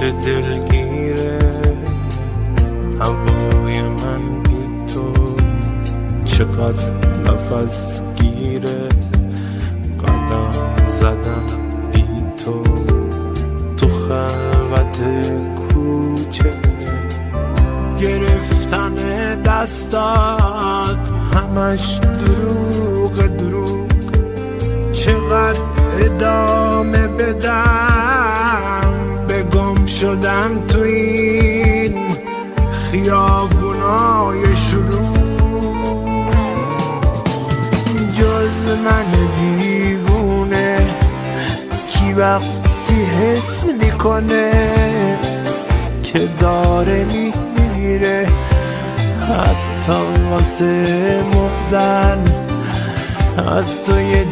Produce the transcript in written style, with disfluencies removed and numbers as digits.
چه دلگیره هوای من بی تو، چقدر نفس گیره قدم زدم بی تو، تو خلوت کوچه گرفتن دستات همش دروغ، چقدر ادامه بدم به گم شدن تو این خیابونای شروع. جز من دیوونه کی وقتی حس میکنه که داره میمیره، حتی واسه مردن از تو یه